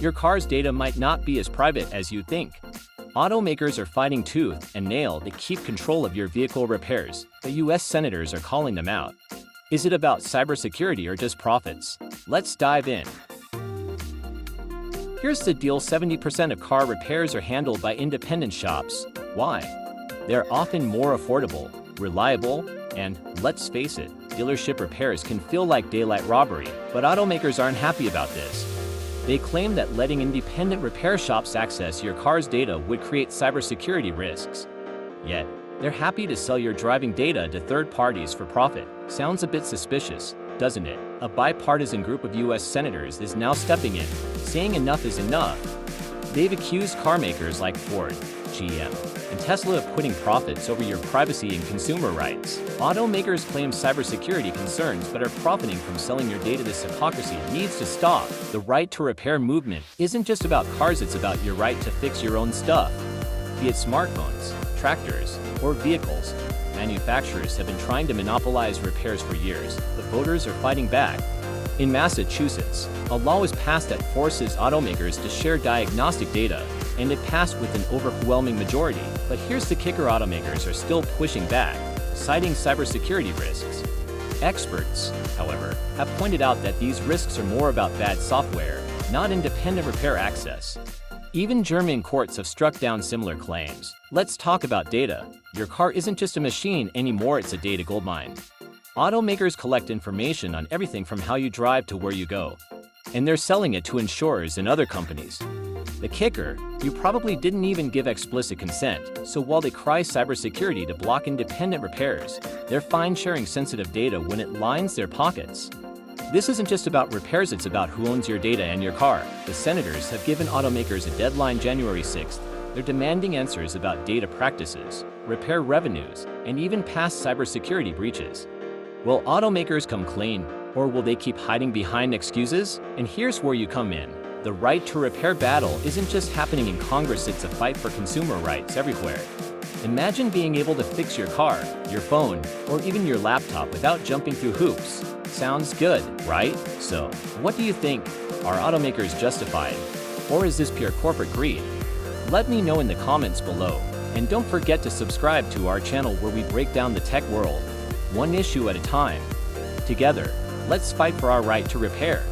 your car's data might not be as private as you think. Automakers are fighting tooth and nail to keep control of your vehicle repairs, but US senators are calling them out. Is it about cybersecurity or just profits? Let's dive in. Here's the deal: 70% of car repairs are handled by independent shops. Why? They're often more affordable, reliable, and, let's face it, dealership repairs can feel like daylight robbery, but automakers aren't happy about this. They claim that letting independent repair shops access your car's data would create cybersecurity risks. Yet, they're happy to sell your driving data to third parties for profit. Sounds a bit suspicious, doesn't it? A bipartisan group of US senators is now stepping in, saying enough is enough. They've accused car makers like Ford, GM, and Tesla of putting profits over your privacy and consumer rights. Automakers claim cybersecurity concerns but are profiting from selling your data. This hypocrisy needs to stop. The right to repair movement isn't just about cars, it's about your right to fix your own stuff. Be it smartphones, tractors, or vehicles, manufacturers have been trying to monopolize repairs for years, but voters are fighting back. In Massachusetts, a law was passed that forces automakers to share diagnostic data, and it passed with an overwhelming majority. But here's the kicker: automakers are still pushing back, citing cybersecurity risks. Experts, however, have pointed out that these risks are more about bad software, not independent repair access. Even German courts have struck down similar claims. Let's talk about data. Your car isn't just a machine anymore, it's a data goldmine. Automakers collect information on everything from how you drive to where you go, and they're selling it to insurers and other companies. The kicker: you probably didn't even give explicit consent, so while they cry cybersecurity to block independent repairs, they're fine sharing sensitive data when it lines their pockets. This isn't just about repairs, it's about who owns your data and your car. The senators have given automakers a deadline, January 6th. They're demanding answers about data practices, repair revenues, and even past cybersecurity breaches. Will automakers come clean, or will they keep hiding behind excuses? And here's where you come in. The right to repair battle isn't just happening in Congress, it's a fight for consumer rights everywhere. Imagine being able to fix your car, your phone, or even your laptop without jumping through hoops. Sounds good, right? So, what do you think? Are automakers justified? Or is this pure corporate greed? Let me know in the comments below. And don't forget to subscribe to our channel where we break down the tech world, one issue at a time. Together, let's fight for our right to repair.